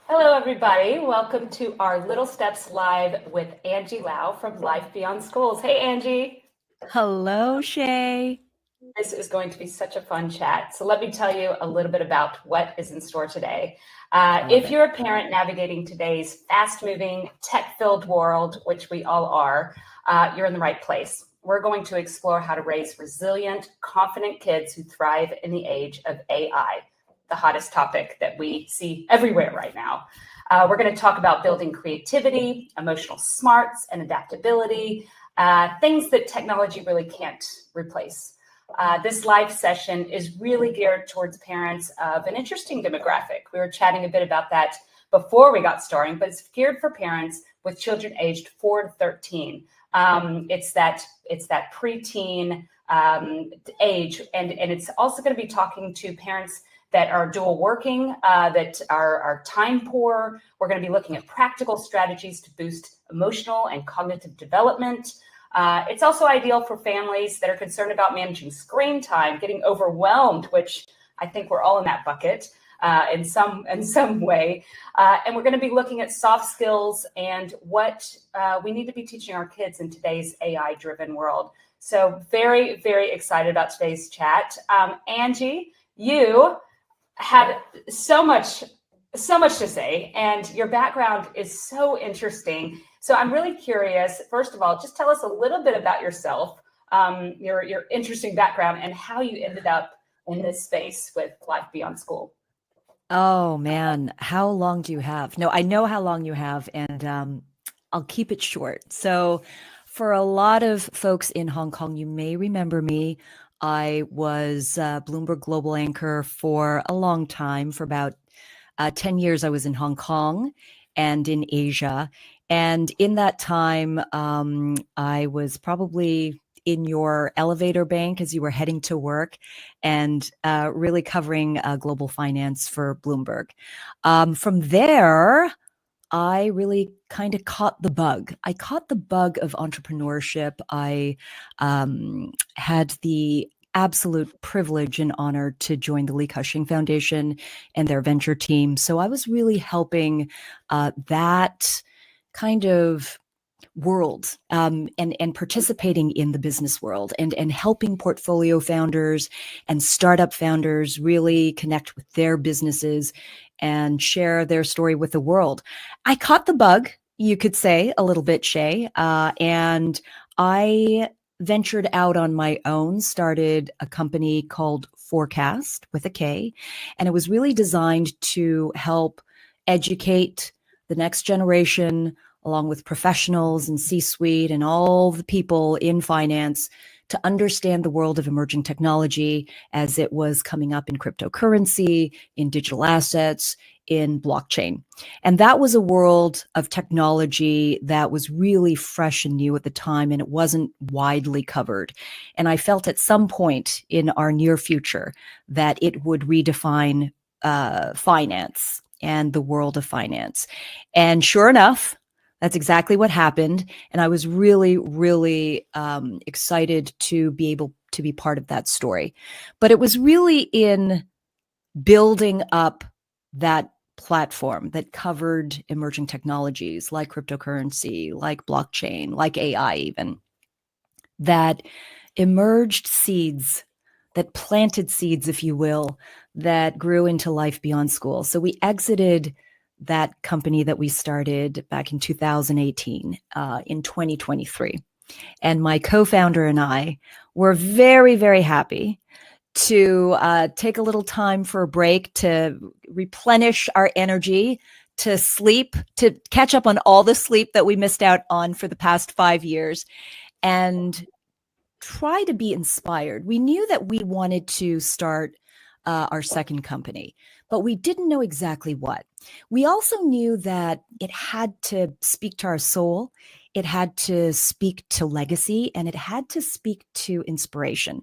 Hello, everybody. Welcome to our Little Steps Live with Angie Lau from Life Beyond Schools. Hey, Angie. Hello, Shay. This is going to be such a fun chat. So let me tell you a little bit about what is in store today. Love If it. you're a parent navigating today's fast-moving, tech-filled world, which we all are, you're in the right place. We're going to explore how to raise resilient, confident kids who thrive in the age of AI, the hottest topic that we see everywhere right now. We're going to talk about building creativity, emotional smarts, and adaptability, things that technology really can't replace. This live session is really geared towards parents of an interesting demographic. We were chatting a bit about that before we got started, but it's geared for parents with children aged 4 to 13. It's that preteen age, and it's also going to be talking to parents that are dual working, that are time poor. We're going to be looking at practical strategies to boost emotional and cognitive development. It's also ideal for families that are concerned about managing screen time, getting overwhelmed, which I think we're all in that bucket in some way. And we're going to be looking at soft skills and what we need to be teaching our kids in today's AI-driven world. So very, very excited about today's chat. Angie, you had so much to say, and your background is so interesting. So I'm really curious, first of all, just tell us a little bit about yourself, your interesting background, and how you ended up in this space with Life Beyond School. Oh man, how long do you have? No, I know how long you have, and I'll keep it short. So, for a lot of folks in Hong Kong, you may remember me. I was Bloomberg Global Anchor for a long time. For about 10 years, I was in Hong Kong and in Asia. And in that time, I was probably in your elevator bank as you were heading to work and really covering global finance for Bloomberg. From there, I really kind of caught the bug. I caught the bug of entrepreneurship. I had the absolute privilege and honor to join the Lee Cushing Foundation and their venture team. So I was really helping that kind of world and participating in the business world and helping portfolio founders and startup founders really connect with their businesses and share their story with the world. I caught the bug, you could say, a little bit, Shay, and I ventured out on my own, started a company called Forecast with a K, and it was really designed to help educate the next generation along with professionals and C-suite and all the people in finance to understand the world of emerging technology as it was coming up in cryptocurrency, in digital assets, in blockchain. And that was a world of technology that was really fresh and new at the time, and it wasn't widely covered. And I felt at some point in our near future that it would redefine finance and the world of finance. And sure enough, that's exactly what happened. And I was really, really excited to be able to be part of that story. But it was really in building up that platform that covered emerging technologies like cryptocurrency, like blockchain, like AI even, that emerged seeds, that planted seeds, if you will, that grew into Life Beyond School. So we exited that company that we started back in 2018 in 2023. And my co-founder and I were very, very happy to take a little time for a break, to replenish our energy, to sleep, to catch up on all the sleep that we missed out on for the past 5 years, and try to be inspired. We knew that we wanted to start our second company, but we didn't know exactly what. We also knew that it had to speak to our soul, it had to speak to legacy, and it had to speak to inspiration.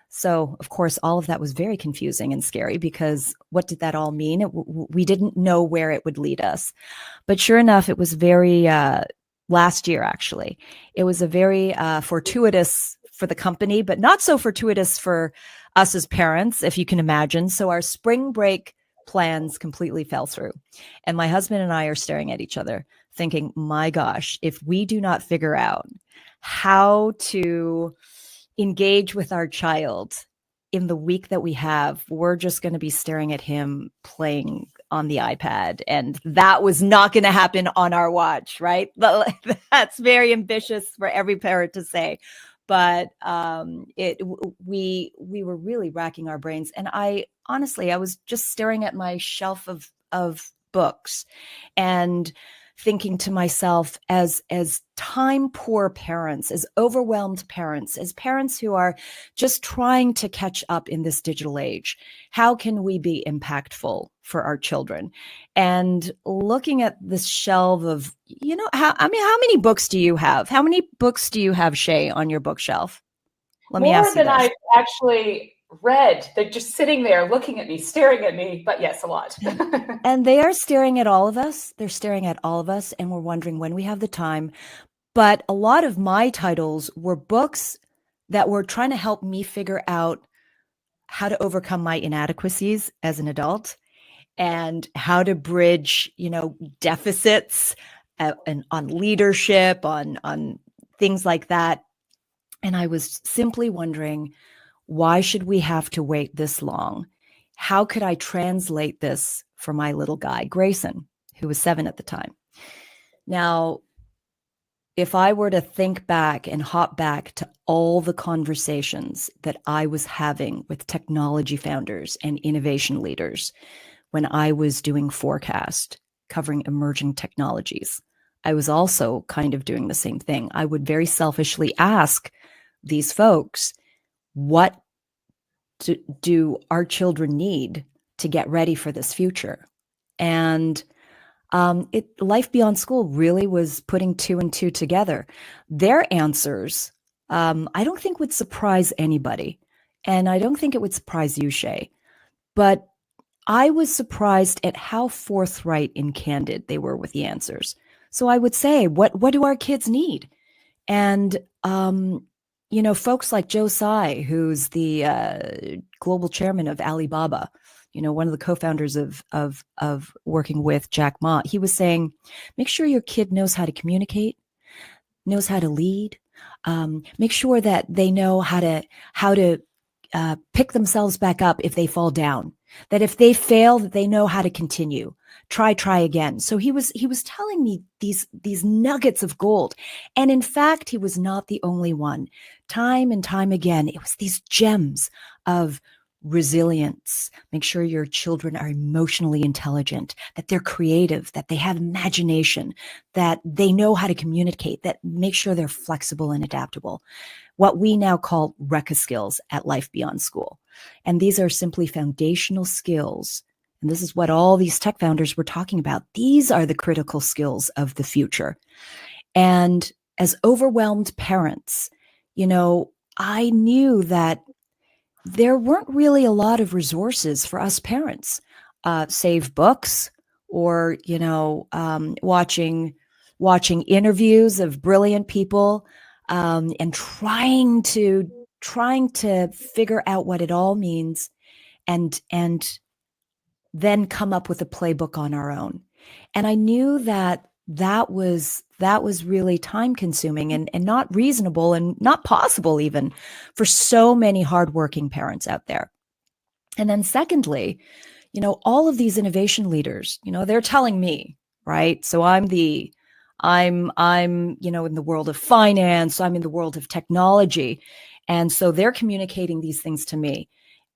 So, of course, all of that was very confusing and scary because what did that all mean? We didn't know where it would lead us. But sure enough, it was very, last year, actually, it was a very fortuitous for the company, but not so fortuitous for us as parents, if you can imagine. So our spring break plans completely fell through. And my husband and I are staring at each other thinking, my gosh, if we do not figure out how to engage with our child in the week that we have, we're just going to be staring at him playing on the iPad. And that was not going to happen on our watch, right? But that's very ambitious for every parent to say. But we were really racking our brains. And I was just staring at my shelf of books and thinking to myself, as time poor parents, as overwhelmed parents, as parents who are just trying to catch up in this digital age, how can we be impactful for our children? And looking at this shelf of, how many books do you have? How many books do you have, Shay, on your bookshelf? Let me ask you this. More than I've actually read. They're just sitting there looking at me, staring at me, but yes, a lot. And they are staring at all of us. They're staring at all of us, and we're wondering when we have the time. But a lot of my titles were books that were trying to help me figure out how to overcome my inadequacies as an adult and how to bridge, deficits and on leadership, on things like that. And I was simply wondering, why should we have to wait this long? How could I translate this for my little guy, Grayson, who was 7 at the time? Now, if I were to think back and hop back to all the conversations that I was having with technology founders and innovation leaders when I was doing Forecast, covering emerging technologies, I was also kind of doing the same thing. I would very selfishly ask these folks, what do our children need to get ready for this future? And Life Beyond School really was putting 2 and 2 together. Their answers, I don't think would surprise anybody. And I don't think it would surprise you, Shay. But I was surprised at how forthright and candid they were with the answers. So I would say, what do our kids need? And, folks like Joe Tsai, who's the global chairman of Alibaba, one of the co-founders of working with Jack Ma, he was saying, make sure your kid knows how to communicate, knows how to lead, make sure that they know how to pick themselves back up if they fall down, that if they fail, that they know how to continue, try again. So he was telling me these nuggets of gold. And in fact, he was not the only one. Time and time again, it was these gems of resilience. Make sure your children are emotionally intelligent, that they're creative, that they have imagination, that they know how to communicate, that make sure they're flexible and adaptable. What we now call RECA skills at Life Beyond School. And these are simply foundational skills. And this is what all these tech founders were talking about. These are the critical skills of the future. And as overwhelmed parents, I knew that there weren't really a lot of resources for us parents, save books or, watching interviews of brilliant people, and trying to figure out what it all means and then come up with a playbook on our own. And I knew that was really time consuming and not reasonable and not possible even for so many hardworking parents out there. And then secondly, all of these innovation leaders, they're telling me, right? So I'm in the world of finance, I'm in the world of technology. And so they're communicating these things to me.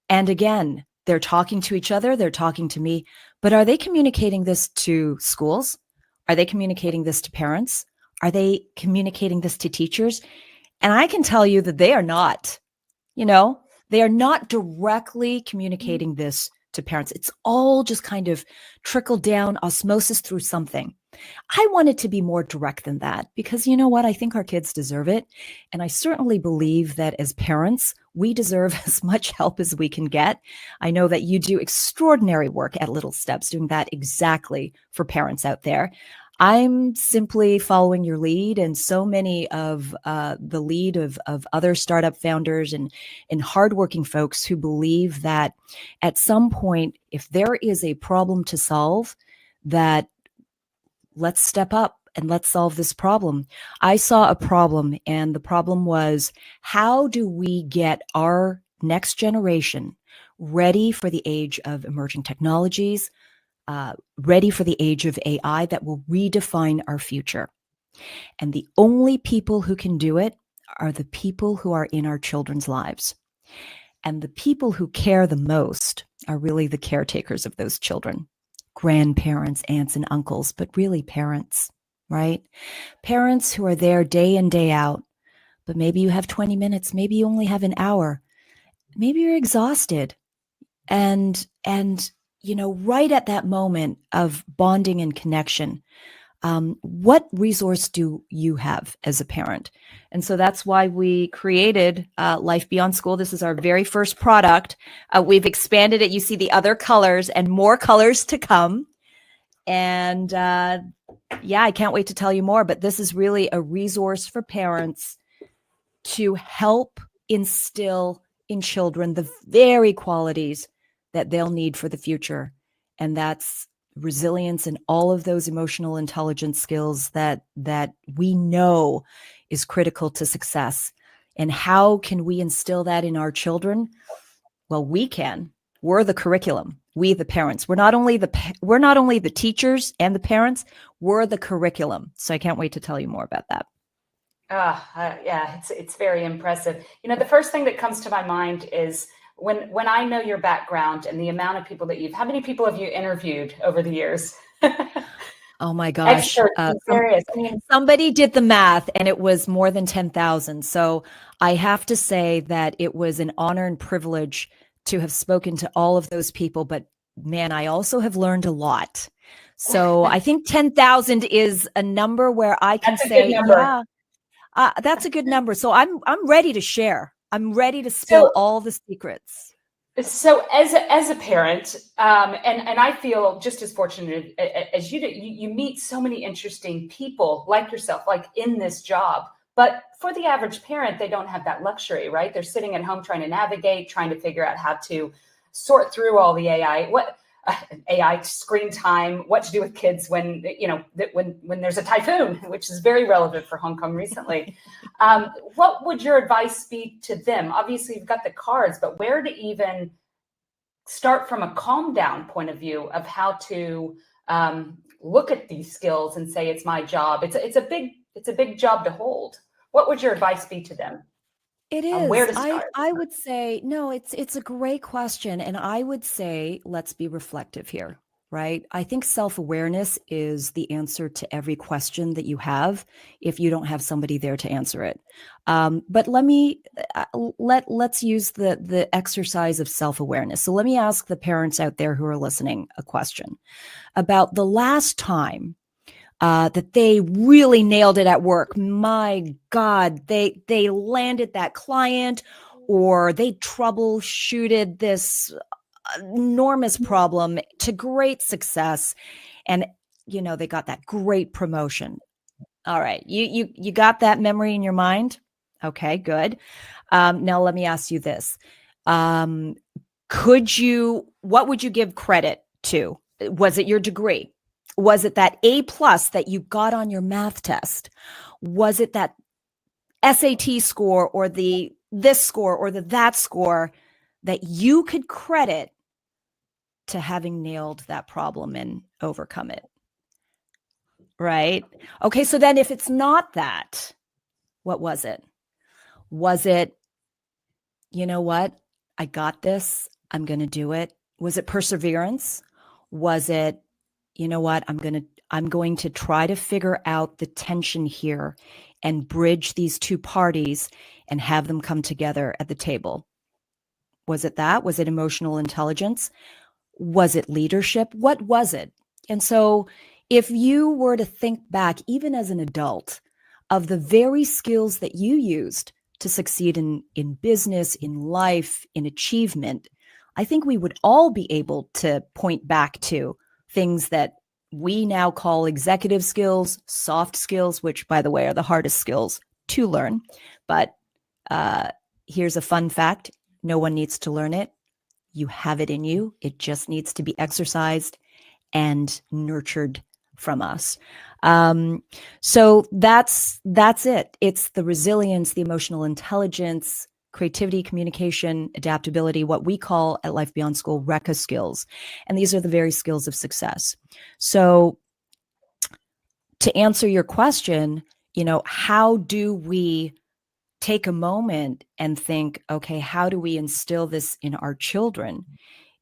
And again, they're talking to each other, they're talking to me, but are they communicating this to schools? Are they communicating this to parents? Are they communicating this to teachers? And I can tell you that they are not, they are not directly communicating this to parents. It's all just kind of trickled down osmosis through something. I wanted to be more direct than that because you know what? I think our kids deserve it. And I certainly believe that as parents, we deserve as much help as we can get. I know that you do extraordinary work at Little Steps, doing that exactly for parents out there. I'm simply following your lead, and so many of the lead of other startup founders and hardworking folks who believe that at some point, if there is a problem to solve, that let's step up and let's solve this problem. I saw a problem, and the problem was, how do we get our next generation ready for the age of emerging technologies, ready for the age of AI that will redefine our future? And the only people who can do it are the people who are in our children's lives. And the people who care the most are really the caretakers of those children, grandparents, aunts, and uncles, but really parents, right? Parents who are there day in, day out, but maybe you have 20 minutes, maybe you only have an hour, maybe you're exhausted. And right at that moment of bonding and connection, what resource do you have as a parent? And so that's why we created Life Beyond School. This is our very first product. We've expanded it. You see the other colors and more colors to come. And I can't wait to tell you more. But this is really a resource for parents to help instill in children the very qualities that they'll need for the future. And that's resilience and all of those emotional intelligence skills that we know is critical to success. And how can we instill that in our children? Well, we can. We're the curriculum. We, the parents. We're not only the teachers and the parents. We're the curriculum. So I can't wait to tell you more about that. Yeah, it's very impressive. The first thing that comes to my mind is when I know your background and the amount of people how many people have you interviewed over the years? Oh my gosh. Serious. Somebody did the math and it was more than 10,000. So I have to say that it was an honor and privilege to have spoken to all of those people. But man, I also have learned a lot. So I think 10,000 is a number where I can say, yeah, that's a good number. So I'm ready to share. I'm ready to spill all the secrets. So as a parent, and I feel just as fortunate as you do, you meet so many interesting people like yourself, like in this job. But for the average parent, they don't have that luxury, right? They're sitting at home trying to navigate, trying to figure out how to sort through all the AI screen time, what to do with kids when there's a typhoon, which is very relevant for Hong Kong recently. What would your advice be to them? Obviously, you've got the cards, but where to even start from a calm down point of view of how to look at these skills and say, it's my job. It's a big job to hold. What would your advice be to them? It is. Where to start? I would say, no, it's a great question. And I would say, let's be reflective here, right? I think self-awareness is the answer to every question that you have if you don't have somebody there to answer it. But let's use the exercise of self-awareness. So let me ask the parents out there who are listening a question about the last time that they really nailed it at work. My God, they landed that client, or they troubleshooted this enormous problem to great success, and they got that great promotion. All right, you got that memory in your mind? Okay, good. Now let me ask you this: what would you give credit to? Was it your degree? Was it that A+ that you got on your math test? Was it that SAT score, or this score, or that score that you could credit to having nailed that problem and overcome it? Right? Okay, so then if it's not that, what was it? Was it, you know what? I got this. I'm going to do it. Was it perseverance? Was it, you know what? I'm going to try to figure out the tension here and bridge these two parties and have them come together at the table. Was it that? Was it emotional intelligence? Was it leadership? What was it? And so if you were to think back, even as an adult, of the very skills that you used to succeed in business, in life, in achievement, I think we would all be able to point back to things that we now call executive skills, soft skills, which, by the way, are the hardest skills to learn. But here's a fun fact. No one needs to learn it. You have it in you. It just needs to be exercised and nurtured from us. So that's it. It's the resilience, the emotional intelligence, creativity, communication, adaptability, what we call at Life Beyond School, RECA skills. And these are the very skills of success. So to answer your question, how do we take a moment and think, okay, how do we instill this in our children?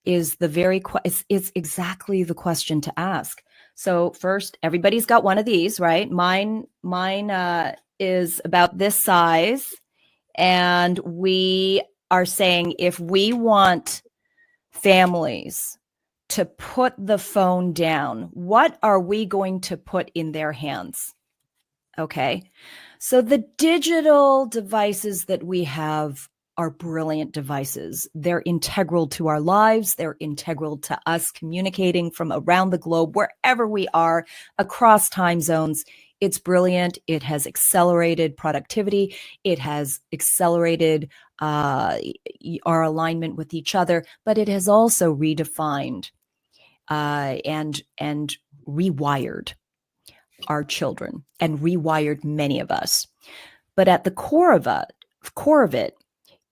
Is it's exactly the question to ask. So first, everybody's got one of these, right? Mine is about this size. And we are saying, if we want families to put the phone down, what are we going to put in their hands? Okay. So the digital devices that we have are brilliant devices. They're integral to our lives. They're integral to us communicating from around the globe, wherever we are, across time zones. It's brilliant. It has accelerated productivity. It has accelerated our alignment with each other, but it has also redefined and rewired our children and rewired many of us. But at the core of it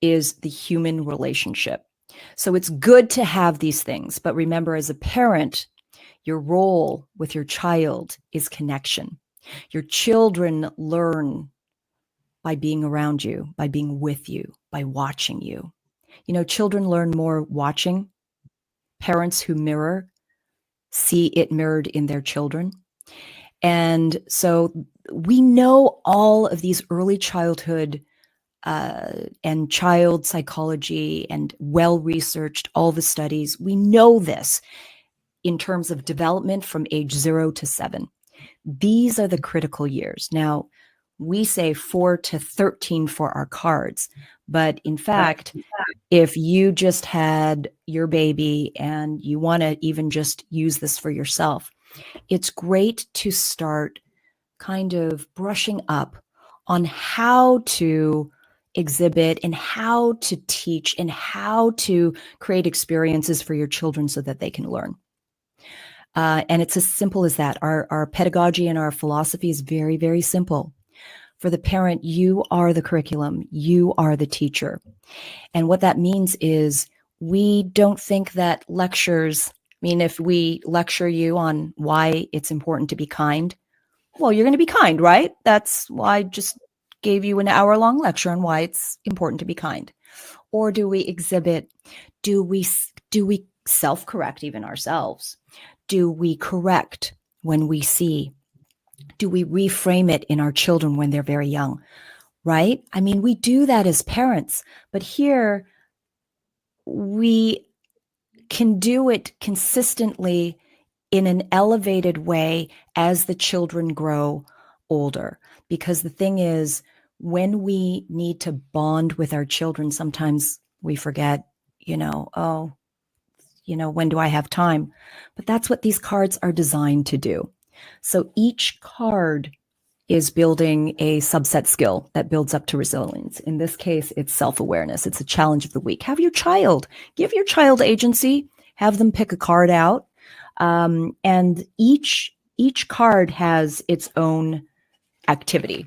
is the human relationship. So it's good to have these things, but remember, as a parent, your role with your child is connection. Your children learn by being around you, by being with you, by watching you. Children learn more watching. Parents who mirror see it mirrored in their children. And so we know all of these early childhood and child psychology and well-researched, all the studies. We know this in terms of development from age 0 to 7. These are the critical years. Now, we say 4 to 13 for our cards, but in fact, if you just had your baby and you want to even just use this for yourself, it's great to start kind of brushing up on how to exhibit and how to teach and how to create experiences for your children so that they can learn. And it's as simple as that. Our pedagogy and our philosophy is very, very simple. For the parent, you are the curriculum. You are the teacher. And what that means is we don't think that lectures, if we lecture you on why it's important to be kind, well, you're going to be kind, right? That's why I just gave you an hour-long lecture on why it's important to be kind. Or do we exhibit? Do we self-correct even ourselves? Do we correct when we see? Do we reframe it in our children when they're very young, right? We do that as parents, but here we can do it consistently in an elevated way as the children grow older. Because the thing is, when we need to bond with our children, sometimes we forget, when do I have time? But that's what these cards are designed to do. So each card is building a subset skill that builds up to resilience. In this case, it's self-awareness. It's a challenge of the week. Give your child agency, have them pick a card out. And each card has its own activity.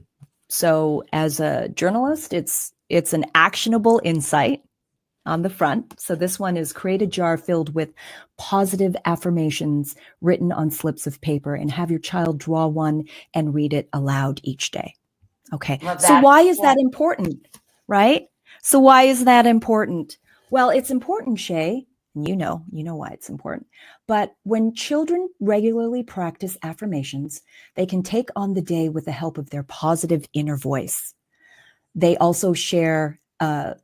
So as a journalist, it's an actionable insight on the front. So this one is create a jar filled with positive affirmations written on slips of paper and have your child draw one and read it aloud each day. Okay. So why is that important, right? So why is that important? Well, it's important, Shay. You know why it's important. But when children regularly practice affirmations, they can take on the day with the help of their positive inner voice. They also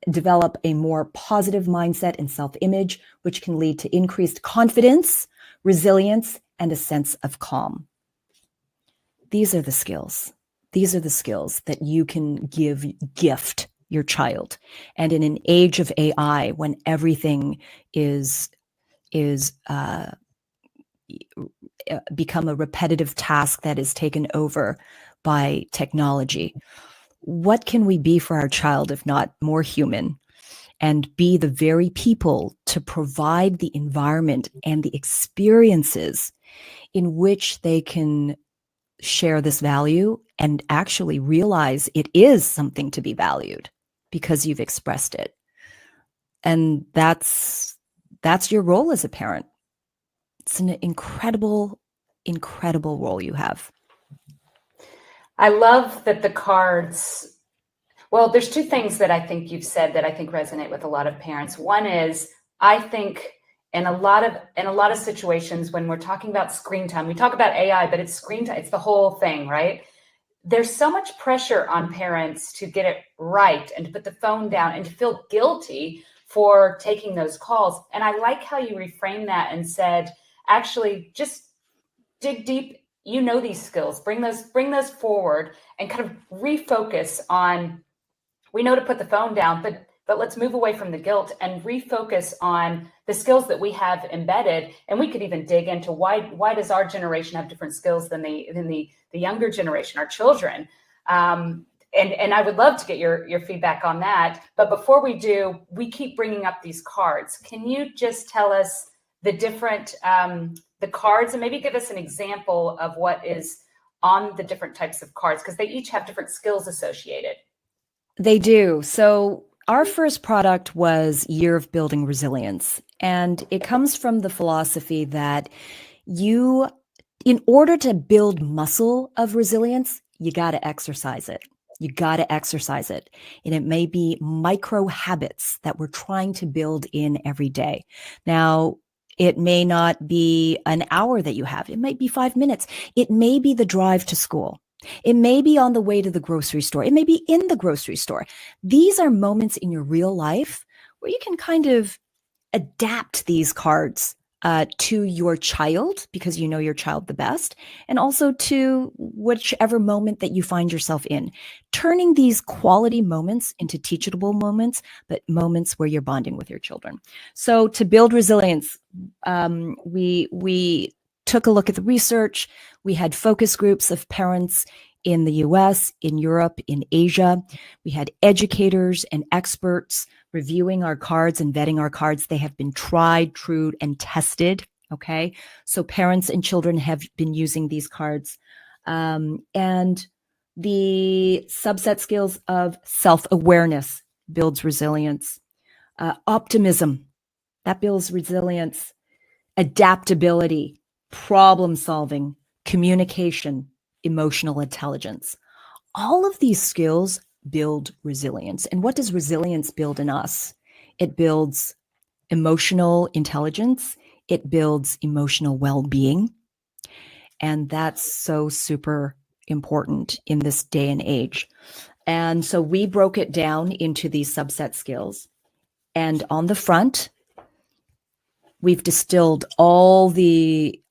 develop a more positive mindset and self-image, which can lead to increased confidence, resilience, and a sense of calm. These are the skills. These are the skills that you can gift your child. And in an age of AI, when everything is become a repetitive task that is taken over by technology. What can we be for our child if not more human, and be the very people to provide the environment and the experiences in which they can share this value and actually realize it is something to be valued because you've expressed it. And that's your role as a parent. It's an incredible, incredible role you have. I love that the cards, well, there's two things that I think you've said that I think resonate with a lot of parents. One is, I think in a lot of situations when we're talking about screen time, we talk about AI, but it's screen time, it's the whole thing, right? There's so much pressure on parents to get it right and to put the phone down and to feel guilty for taking those calls. And I like how you reframed that and said, actually, just dig deep. You know these skills. Bring those forward and kind of refocus on. We know to put the phone down, but let's move away from the guilt and refocus on the skills that we have embedded. And we could even dig into why does our generation have different skills than the younger generation, our children. And I would love to get your feedback on that. But before we do, we keep bringing up these cards. Can you just tell us the different the cards and maybe give us an example of what is on the different types of cards, because they each have different skills associated. They do. So our first product was Year of Building Resilience. And it comes from the philosophy that in order to build muscle of resilience, you got to exercise it. You got to exercise it. And it may be micro habits that we're trying to build in every day. Now, it may not be an hour that you have. It might be 5 minutes. It may be the drive to school. It may be on the way to the grocery store. It may be in the grocery store. These are moments in your real life where you can kind of adapt these cards to your child, because you know your child the best, and also to whichever moment that you find yourself in. Turning these quality moments into teachable moments, but moments where you're bonding with your children. So to build resilience, we took a look at the research. We had focus groups of parents in the US, in Europe, in Asia. We had educators and experts reviewing our cards and vetting our cards. They have been tried, true, and tested. Okay. So parents and children have been using these cards. And the subset skills of self-awareness builds resilience. Optimism, that builds resilience. Adaptability, problem solving, communication, emotional intelligence. All of these skills build resilience. And what does resilience build in us? It builds emotional intelligence. It builds emotional well-being. And that's so super important in this day and age. And so we broke it down into these subset skills. And on the front, we've distilled all the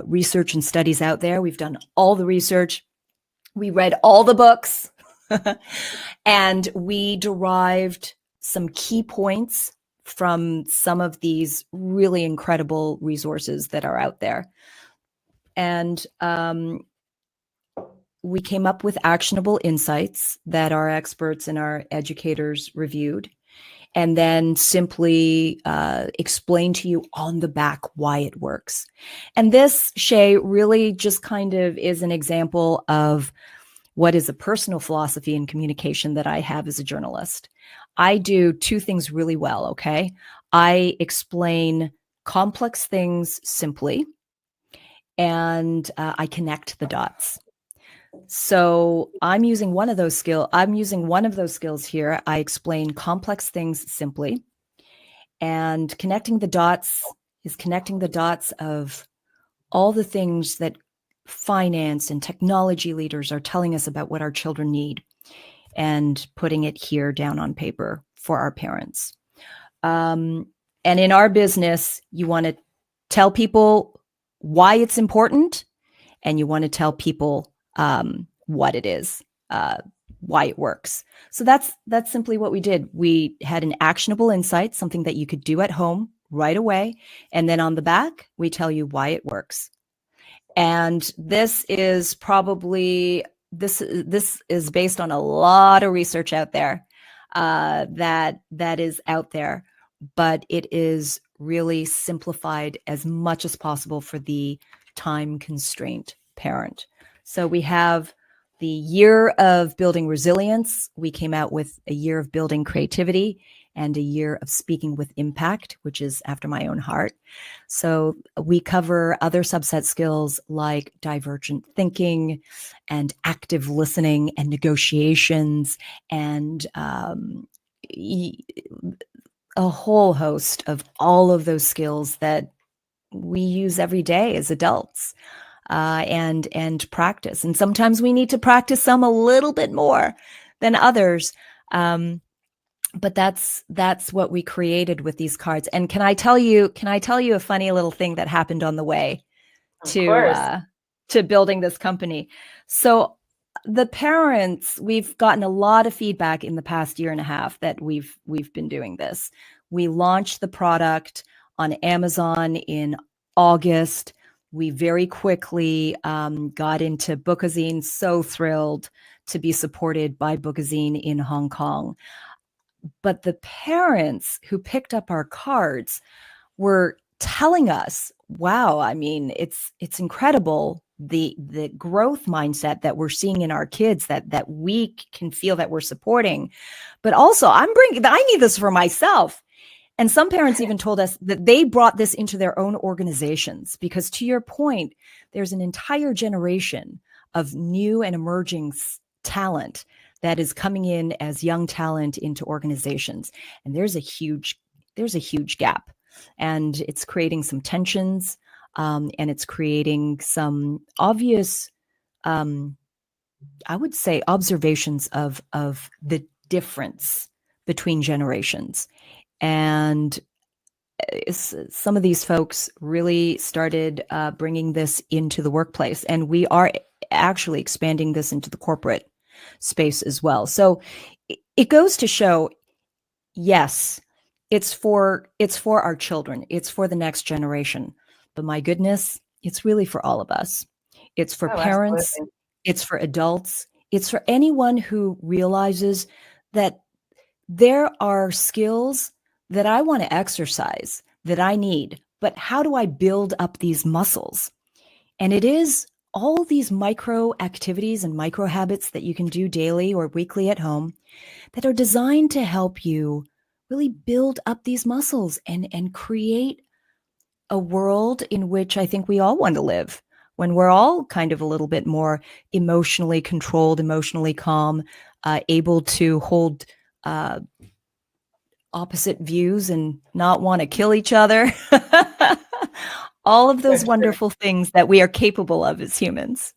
research and studies out there. We've done all the research. We read all the books. And we derived some key points from some of these really incredible resources that are out there. And we came up with actionable insights that our experts and our educators reviewed, and then simply explain to you on the back why it works. And this, Shay, really just kind of is an example of what is a personal philosophy in communication that I have as a journalist. I do two things really well, okay? I explain complex things simply, and I connect the dots. So I'm using one of those skills here. I explain complex things simply, and connecting the dots is connecting the dots of all the things that finance and technology leaders are telling us about what our children need, and putting it here down on paper for our parents. And in our business, you want to tell people why it's important, and you want to tell people what it is, why it works. So that's simply what we did. We had an actionable insight, something that you could do at home right away. And then on the back, we tell you why it works. And this is probably, this is based on a lot of research out there, that is out there, but it is really simplified as much as possible for the time constraint parent. So we have the year of building resilience. We came out with a year of building creativity and a year of speaking with impact, which is after my own heart. So we cover other subset skills like divergent thinking and active listening and negotiations and a whole host of all of those skills that we use every day as adults, and practice. And sometimes we need to practice some a little bit more than others. But that's what we created with these cards. And can I tell you a funny little thing that happened on the way to building this company? So the parents, we've gotten a lot of feedback in the past year and a half that we've been doing this. We launched the product on Amazon in August. We very quickly got into Bookazine, so thrilled to be supported by Bookazine in Hong Kong. But the parents who picked up our cards were telling us, wow, I mean, it's incredible, the growth mindset that we're seeing in our kids, that we can feel that we're supporting. But also I need this for myself. And some parents even told us that they brought this into their own organizations, because to your point, there's an entire generation of new and emerging talent that is coming in as young talent into organizations. And there's a huge gap, and it's creating some tensions, and it's creating some obvious, I would say, observations of the difference between generations. And some of these folks really started bringing this into the workplace, and we are actually expanding this into the corporate space as well. So it goes to show, yes, it's for our children, it's for the next generation, but my goodness, it's really for all of us. It's for parents, absolutely. It's for adults, it's for anyone who realizes that there are skills that I want to exercise, that I need, but how do I build up these muscles? And it is all these micro activities and micro habits that you can do daily or weekly at home that are designed to help you really build up these muscles and create a world in which I think we all want to live, when we're all kind of a little bit more emotionally controlled, emotionally calm, able to hold opposite views and not want to kill each other. All of those wonderful things that we are capable of as humans.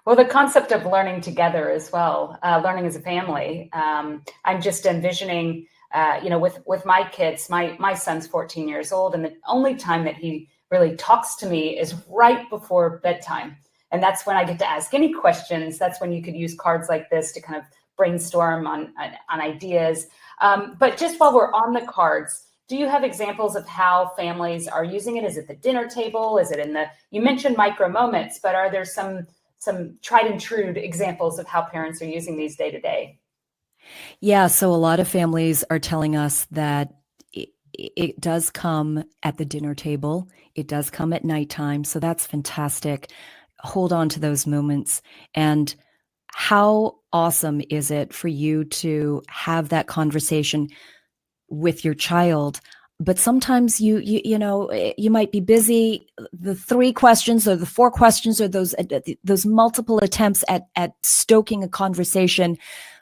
Well, the concept of learning together as well, learning as a family. I'm just envisioning, with my kids, my son's 14 years old, and the only time that he really talks to me is right before bedtime. And that's when I get to ask any questions. That's when you could use cards like this to kind of brainstorm on ideas. But just while we're on the cards, do you have examples of how families are using it? Is it the dinner table? Is it you mentioned micro moments, but are there some tried and true examples of how parents are using these day to day? Yeah, so a lot of families are telling us that it does come at the dinner table. It does come at nighttime. So that's fantastic. Hold on to those moments. And how awesome is it for you to have that conversation with your child? But sometimes you might be busy. The 3 questions or the 4 questions or those multiple attempts at stoking a conversation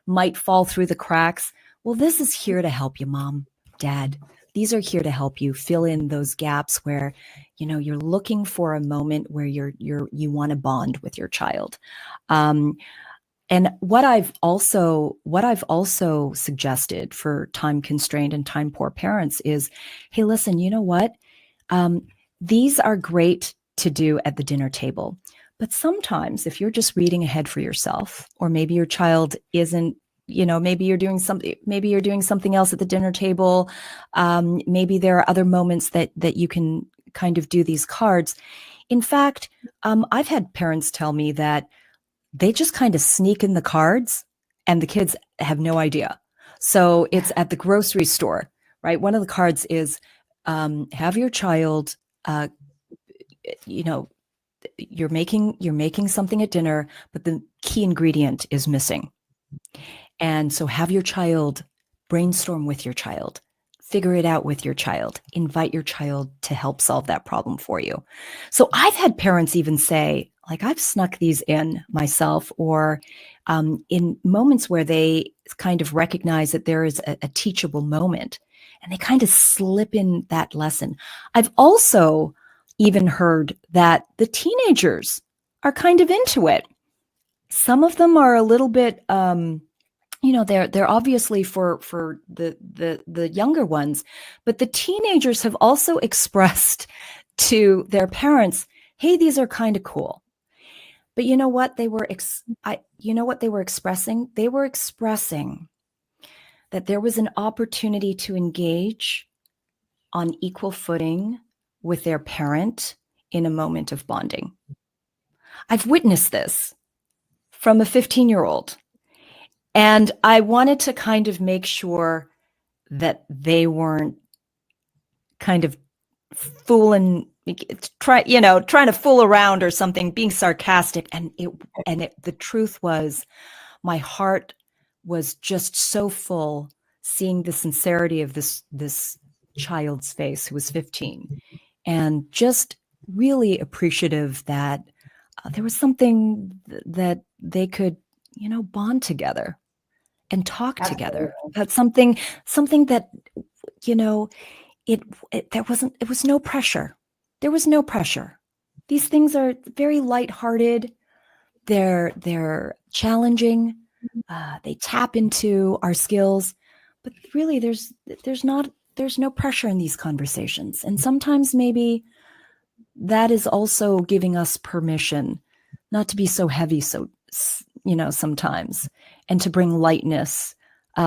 might fall through the cracks. Well, this is here to help you, Mom, Dad. These are here to help you fill in those gaps where, you're looking for a moment where you want to bond with your child. And what I've also suggested for time constrained and time poor parents is, hey, listen, you know what? These are great to do at the dinner table. But sometimes if you're just reading ahead for yourself, or maybe your child isn't maybe you're doing something else at the dinner table. Maybe there are other moments that you can kind of do these cards. In fact, I've had parents tell me that they just kind of sneak in the cards and the kids have no idea. So it's at the grocery store, right? One of the cards is, have your child, you're making something at dinner, but the key ingredient is missing. And so have your child brainstorm with your child, figure it out with your child, invite your child to help solve that problem for you. So I've had parents even say, like, I've snuck these in myself, or in moments where they kind of recognize that there is a teachable moment and they kind of slip in that lesson. I've also even heard that the teenagers are kind of into it. Some of them are a little bit, they're obviously for the younger ones, but the teenagers have also expressed to their parents, hey, these are kind of cool. But you know what they were expressing? They were expressing that there was an opportunity to engage on equal footing with their parent in a moment of bonding. I've witnessed this from a 15-year-old. And I wanted to kind of make sure that they weren't kind of trying to fool around or something, being sarcastic. And the truth was, my heart was just so full seeing the sincerity of this child's face who was 15, and just really appreciative that there was something that they could, bond together and talk together. That's something that, it was no pressure. There was no pressure. These things are very lighthearted. They're challenging. They tap into our skills, but really there's no pressure in these conversations. And sometimes maybe that is also giving us permission not to be so heavy, sometimes, and to bring lightness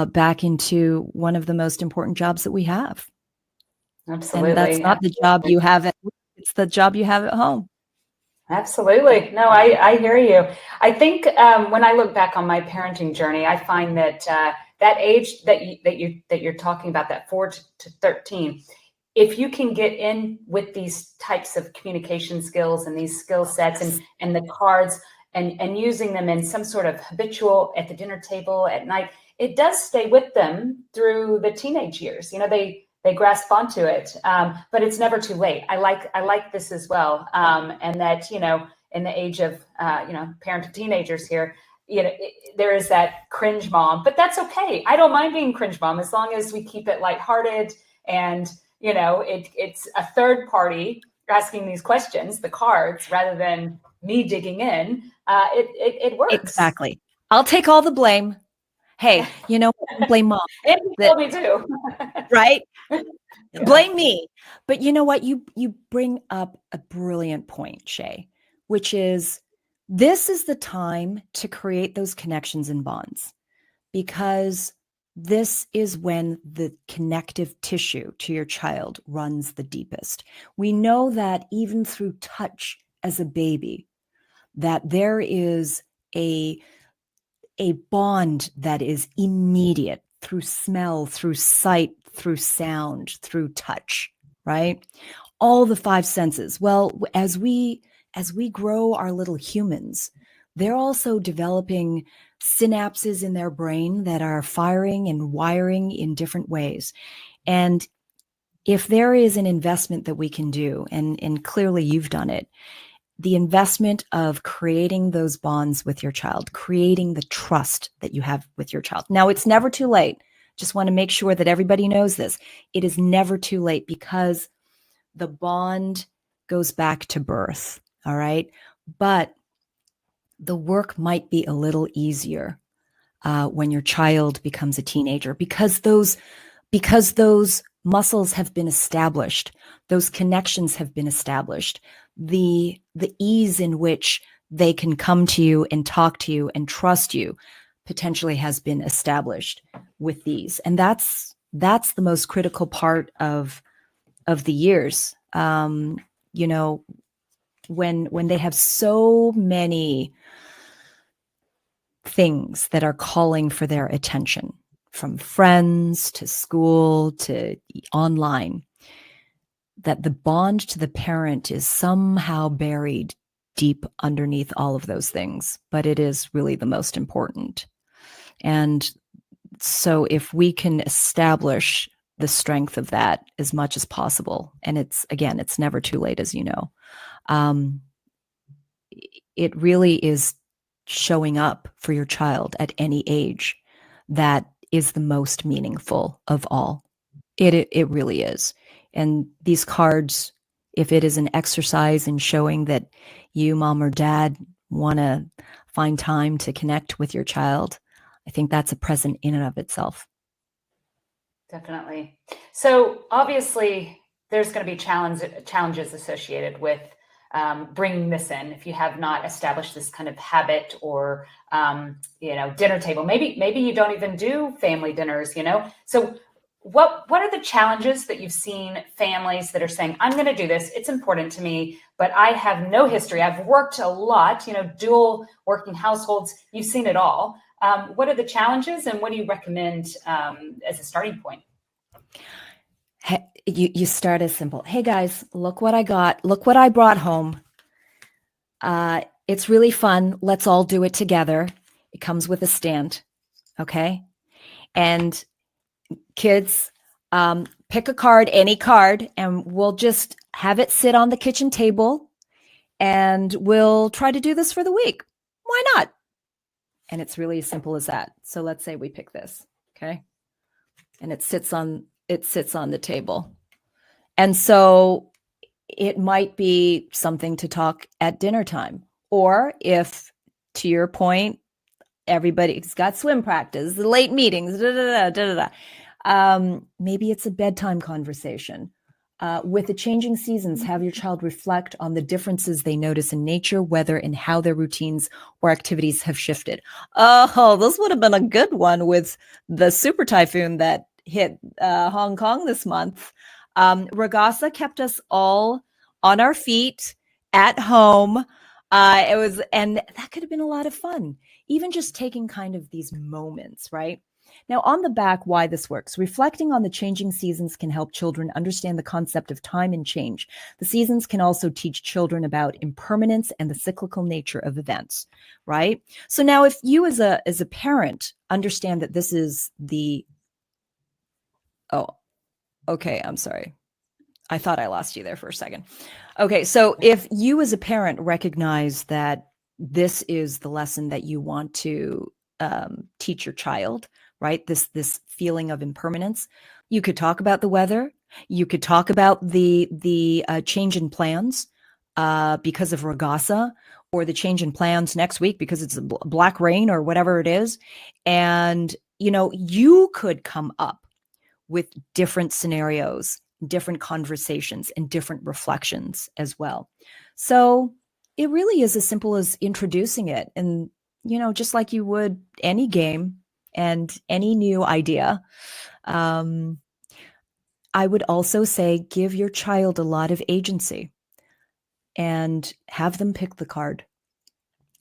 back into one of the most important jobs that we have. Absolutely. And that's not the job you have it's the job you have at home. Absolutely. No, I hear you. I think when I look back on my parenting journey, I find that that age that you're talking about, that 4 to 13, if you can get in with these types of communication skills and these skill sets and the cards and using them in some sort of habitual at the dinner table at night, it does stay with them through the teenage years. They grasp onto it, but it's never too late. I like this as well, and that in the age of parenting teenagers here, there is that cringe mom, but that's okay. I don't mind being cringe mom as long as we keep it lighthearted and it's a third party asking these questions, the cards, rather than me digging in. It works. Exactly. I'll take all the blame. Hey, blame mom. And you told me too. Right? Yeah. Blame me. But you know what? You bring up a brilliant point, Shay, which is this is the time to create those connections and bonds, because this is when the connective tissue to your child runs the deepest. We know that even through touch as a baby, that there is a bond that is immediate through smell, through sight, through sound, through touch, right? All the 5 senses. Well, as we grow our little humans, they're also developing synapses in their brain that are firing and wiring in different ways. And if there is an investment that we can do, and clearly you've done it, the investment of creating those bonds with your child, creating the trust that you have with your child. Now, it's never too late. Just want to make sure that everybody knows this. It is never too late, because the bond goes back to birth. All right. But the work might be a little easier when your child becomes a teenager, because those muscles have been established, those connections have been established. The ease in which they can come to you and talk to you and trust you, potentially has been established with these. And that's the most critical part of the years. You know, when they have so many things that are calling for their attention, from friends to school to online, that the bond to the parent is somehow buried deep underneath all of those things, but it is really the most important. And so if we can establish the strength of that as much as possible, and it's never too late, as you know, it really is showing up for your child at any age that is the most meaningful of all. It really is. And these cards, if it is an exercise in showing that you, mom or dad, want to find time to connect with your child, I think that's a present in and of itself. Definitely. So obviously there's going to be challenges associated with bringing this in. If you have not established this kind of habit or, dinner table, maybe you don't even do family dinners, so what are the challenges that you've seen families that are saying, I'm going to do this, it's important to me, but I have no history. I've worked a lot, dual working households. You've seen it all. What are the challenges and what do you recommend as a starting point? Hey, you start as simple. Hey guys, look what I got. Look what I brought home. It's really fun. Let's all do it together. It comes with a stand. Okay. And kids, pick a card, any card, and we'll just have it sit on the kitchen table and we'll try to do this for the week. Why not? And it's really as simple as that. So let's say we pick this. Okay. And it sits on the table. And so it might be something to talk at dinner time. Or if, to your point, everybody's got swim practice, late meetings, maybe it's a bedtime conversation. With the changing seasons, have your child reflect on the differences they notice in nature, weather, and how their routines or activities have shifted. Oh, this would have been a good one with the super typhoon that hit Hong Kong this month. Ragasa kept us all on our feet at home. And that could have been a lot of fun. Even just taking kind of these moments, right? Now, on the back, why this works. Reflecting on the changing seasons can help children understand the concept of time and change. The seasons can also teach children about impermanence and the cyclical nature of events, right? So now if you as a parent understand that this is okay, I'm sorry. I thought I lost you there for a second. Okay, so if you as a parent recognize that this is the lesson that you want to teach your child, right? This feeling of impermanence. You could talk about the weather. You could talk about the change in plans because of Ragasa, or the change in plans next week because it's a black rain or whatever it is. And, you could come up with different scenarios, different conversations, and different reflections as well. So it really is as simple as introducing it. And, just like you would any game and any new idea. I would also say give your child a lot of agency and have them pick the card.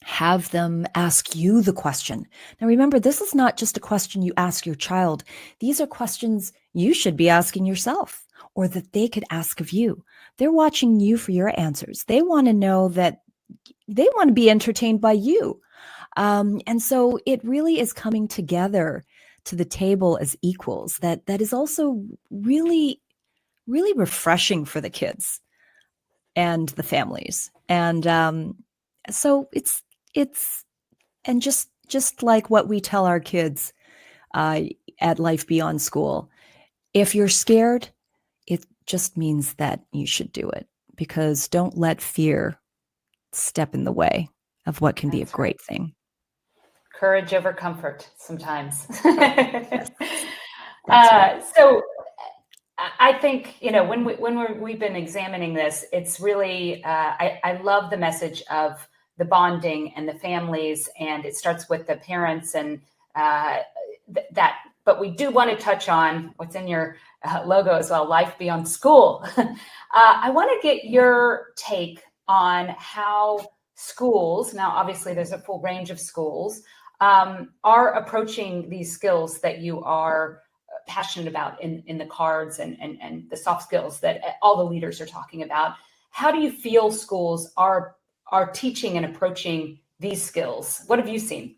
Have them ask you the question. Now, remember, this is not just a question you ask your child. These are questions you should be asking yourself, or that they could ask of you. They're watching you for your answers. They want to know that they want to be entertained by you. And so it really is coming together to the table as equals. That is also really, really refreshing for the kids and the families. And so it's and just like what we tell our kids at Life Beyond School, if you're scared, it just means that you should do it, because don't let fear step in the way of what can be a great thing. Courage over comfort sometimes. Yes. Right. So I think, when we've been examining this, it's really, I love the message of the bonding and the families, and it starts with the parents and But we do want to touch on what's in your logo as well, life beyond school. I want to get your take on how schools, now obviously there's a full range of schools, are approaching these skills that you are passionate about in the cards and the soft skills that all the leaders are talking about. How do you feel schools are teaching and approaching these skills? What have you seen?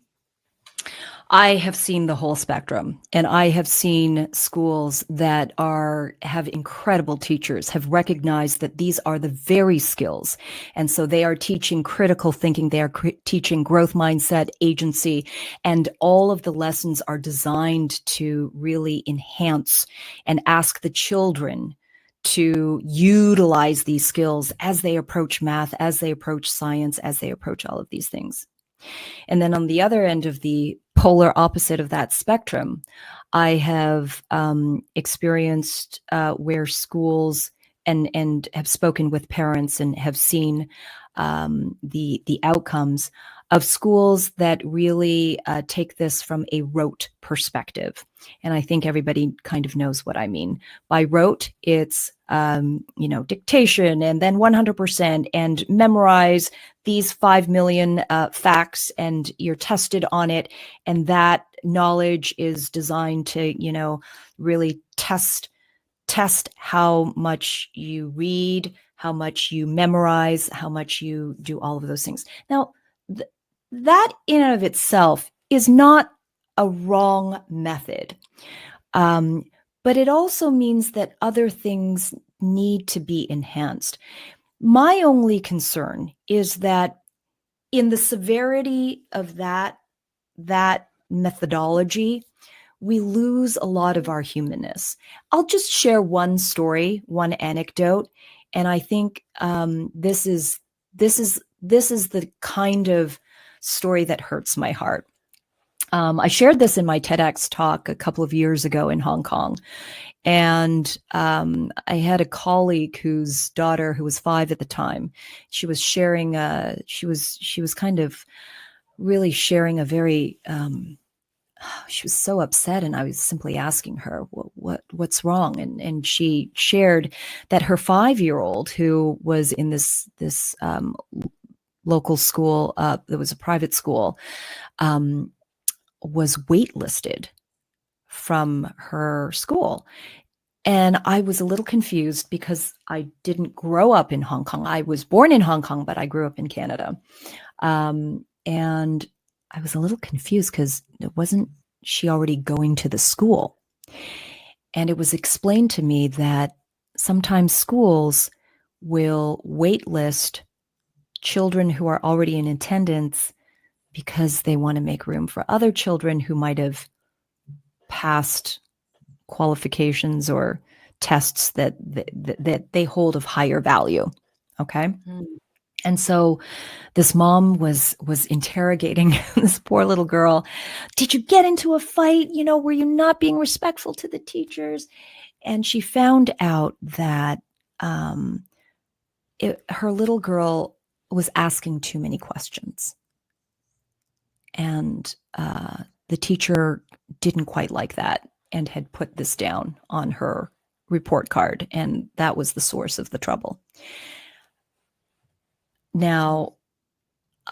I have seen the whole spectrum, and I have seen schools that have incredible teachers, have recognized that these are the very skills. And so they are teaching critical thinking, they are teaching growth mindset, agency, and all of the lessons are designed to really enhance and ask the children to utilize these skills as they approach math, as they approach science, as they approach all of these things. And then on the other end of the polar opposite of that spectrum, I have experienced where schools and have spoken with parents and have seen the outcomes of schools that really take this from a rote perspective. And I think everybody kind of knows what I mean. By rote, it's dictation and then 100% and memorize these 5 million facts, and you're tested on it. And that knowledge is designed to, really test how much you read, how much you memorize, how much you do all of those things. Now, that in and of itself is not a wrong method. But it also means that other things need to be enhanced. My only concern is that in the severity of that methodology, we lose a lot of our humanness. I'll just share one story, one anecdote, and I think this is the kind of story that hurts my heart. I shared this in my TEDx talk a couple of years ago in Hong Kong. And I had a colleague whose daughter, who was 5 at the time, she was sharing, she was kind of really sharing a very, she was so upset, and I was simply asking her, what's wrong? And she shared that her 5-year-old, who was in this local school, that was a private school, was waitlisted from her school. And I was a little confused because I didn't grow up in Hong Kong. I was born in Hong Kong, but I grew up in Canada. And I was a little confused because wasn't she already going to the school? And it was explained to me that sometimes schools will waitlist children who are already in attendance because they want to make room for other children who might have passed qualifications or tests that they hold of higher value. Okay. Mm-hmm. And so this mom was interrogating this poor little girl. Did you get into a fight? Were you not being respectful to the teachers? And she found out that her little girl was asking too many questions. And the teacher didn't quite like that and had put this down on her report card. And that was the source of the trouble. Now,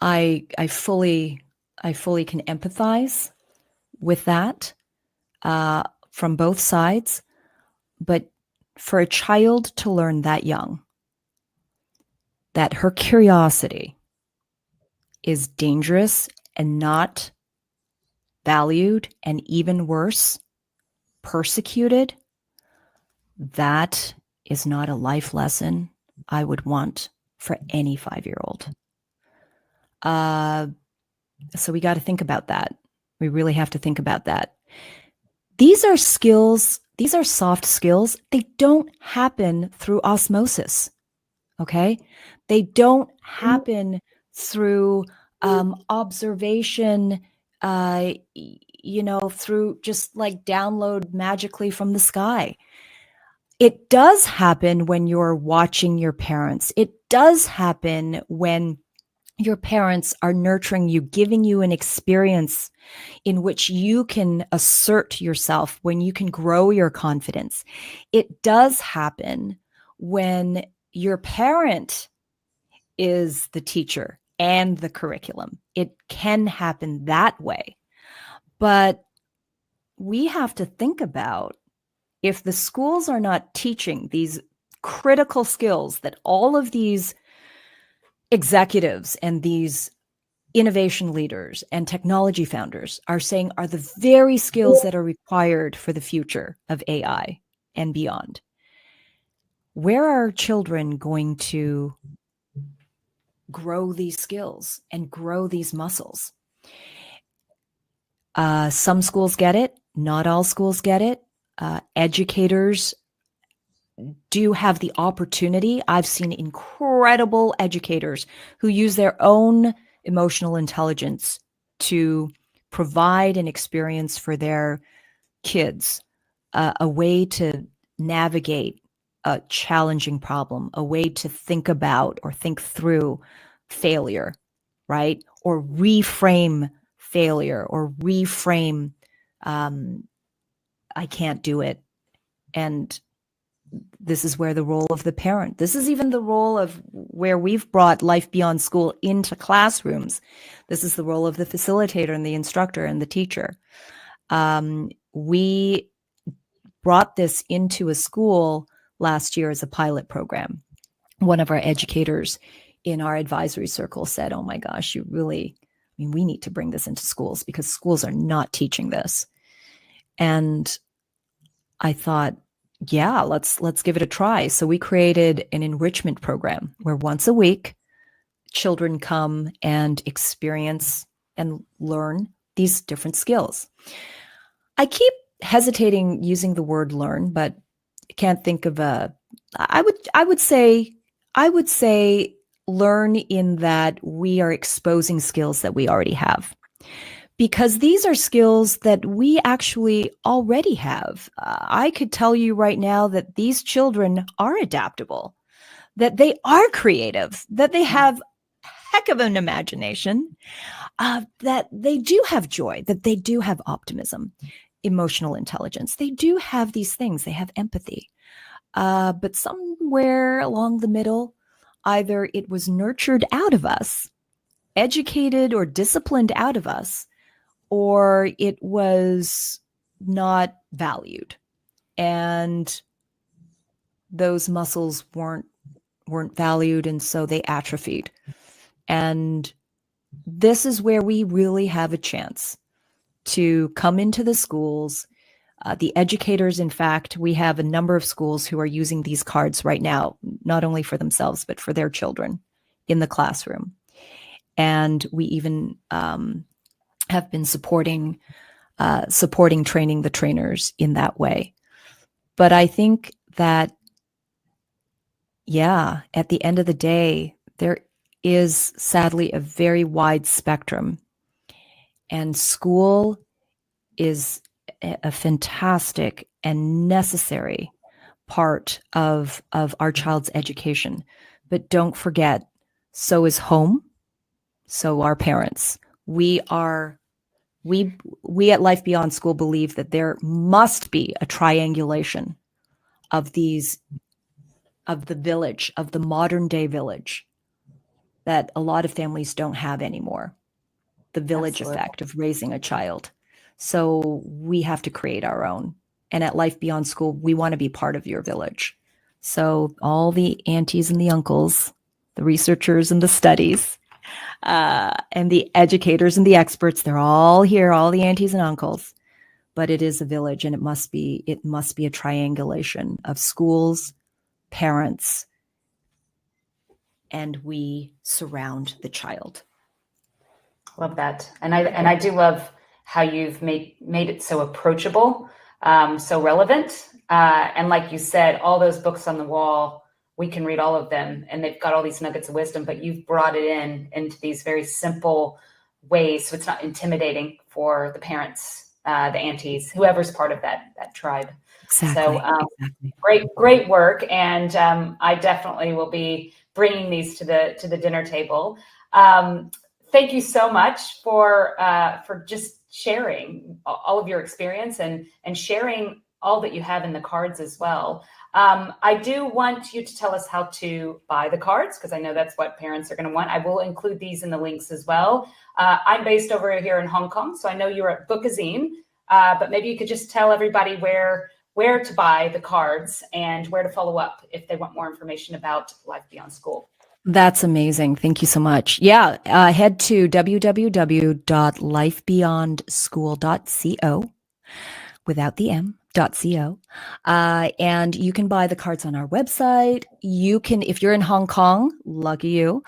I fully can empathize with that from both sides. But for a child to learn that young, that her curiosity is dangerous and not valued, and even worse, persecuted, that is not a life lesson I would want for any 5-year-old. So we got to think about that. We really have to think about that. These are skills, these are soft skills. They don't happen through osmosis, okay? They don't happen through observation, through just like download magically from the sky. It does happen when you're watching your parents. It does happen when your parents are nurturing you, giving you an experience in which you can assert yourself, when you can grow your confidence. It does happen when your parent is the teacher and the curriculum. It can happen that way. But we have to think about, if the schools are not teaching these critical skills that all of these executives and these innovation leaders and technology founders are saying are the very skills that are required for the future of AI and beyond, where are children going to grow these skills and grow these muscles? Some schools get it. Not all schools get it. Educators do have the opportunity. I've seen incredible educators who use their own emotional intelligence to provide an experience for their kids, a way to navigate a challenging problem, a way to think about or think through failure, right? Or reframe failure, or reframe, I can't do it. And this is where the role of the parent, this is even the role of where we've brought life beyond school into classrooms. This is the role of the facilitator and the instructor and the teacher. We brought this into a school last year as a pilot program. One of our educators in our advisory circle said, "Oh my gosh, we need to bring this into schools because schools are not teaching this." And I thought, yeah, let's give it a try. So we created an enrichment program where once a week, children come and experience and learn these different skills. I keep hesitating using the word learn, but I can't think of I would say learn, in that we are exposing skills that we already have. Because these are skills that we actually already have. I could tell you right now that these children are adaptable, that they are creative, that they have a heck of an imagination, that they do have joy, that they do have optimism, emotional intelligence. They do have these things. They have empathy. But somewhere along the middle, either it was nurtured out of us, educated or disciplined out of us, or it was not valued, and those muscles weren't valued, and so they atrophied. And this is where we really have a chance to come into the schools. The educators, in fact, we have a number of schools who are using these cards right now, not only for themselves, but for their children in the classroom. And we even have been supporting training the trainers in that way. But I think that, yeah, at the end of the day, there is sadly a very wide spectrum, and school is a fantastic and necessary part of our child's education. But don't forget, so is home, so are parents. We at Life Beyond School believe that there must be a triangulation of the village, of the modern day village, that a lot of families don't have anymore. The village Absolutely. effect of raising a child. So we have to create our own. And at Life Beyond School, we want to be part of your village. So all the aunties and the uncles, the researchers and the studies, and the educators and the experts, they're all here, all the aunties and uncles. But it is a village, and it must be a triangulation of schools, parents, and we surround the child. Love that. And I do love how you've made it so approachable, so relevant. And like you said, all those books on the wall, we can read all of them, and they've got all these nuggets of wisdom, but you've brought it into these very simple ways. So it's not intimidating for the parents, the aunties, whoever's part of that tribe. Exactly. So great work. And I definitely will be bringing these to the dinner table. Thank you so much for just sharing all of your experience and sharing all that you have in the cards as well. I do want you to tell us how to buy the cards, because I know that's what parents are going to want. I will include these in the links as well. I'm based over here in Hong Kong, so I know you're at Bookazine, but maybe you could just tell everybody where to buy the cards and where to follow up if they want more information about Life Beyond School. That's amazing. Thank you so much. Yeah, head to www.lifebeyondschool.co without the M.co. And you can buy the cards on our website. You can, if you're in Hong Kong, lucky you,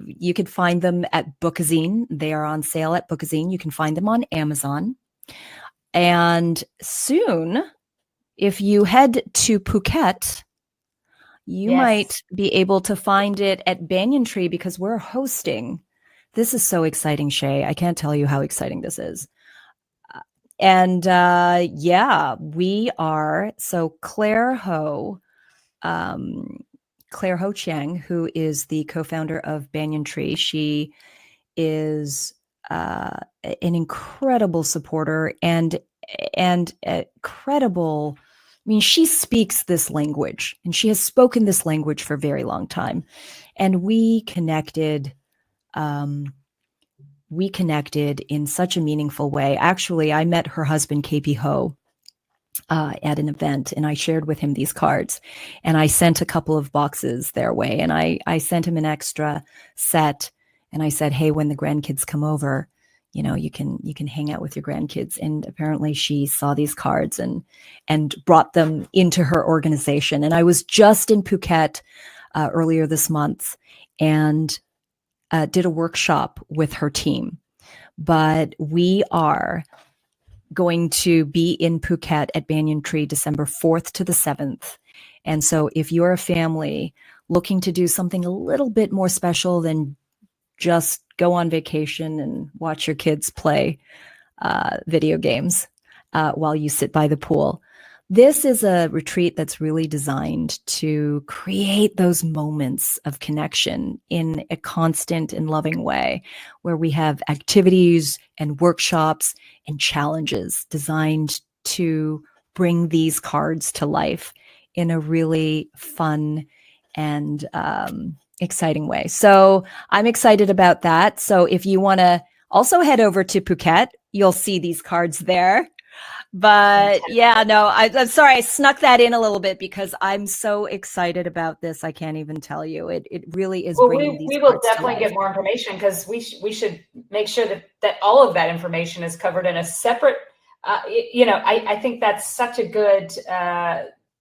you can find them at Bookazine. They are on sale at Bookazine. You can find them on Amazon. And soon, if you head to Phuket, you might be able to find it at Banyan Tree, because we're hosting. This is so exciting, Shay. I can't tell you how exciting this is. And yeah, we are. So Claire Ho Chiang, who is the co-founder of Banyan Tree, she is an incredible supporter and credible. I mean, she speaks this language, and she has spoken this language for a very long time. And we connected in such a meaningful way. Actually, I met her husband, KP Ho, at an event, and I shared with him these cards, and I sent a couple of boxes their way, and I sent him an extra set, and I said, hey, when the grandkids come over, you know, you can hang out with your grandkids. And apparently she saw these cards and brought them into her organization. And I was just in Phuket earlier this month and did a workshop with her team. But we are going to be in Phuket at Banyan Tree December 4th to the 7th. And so if you're a family looking to do something a little bit more special than just go on vacation and watch your kids play video games while you sit by the pool, this is a retreat that's really designed to create those moments of connection in a constant and loving way, where we have activities and workshops and challenges designed to bring these cards to life in a really fun and exciting way. So I'm excited about that. So if you want to also head over to Phuket, you'll see these cards there. But yeah, no, I'm sorry, I snuck that in a little bit because I'm so excited about this. I can't even tell you. It really is. Well, we will definitely get more information, because we should make sure that all of that information is covered in a separate. I think that's such a good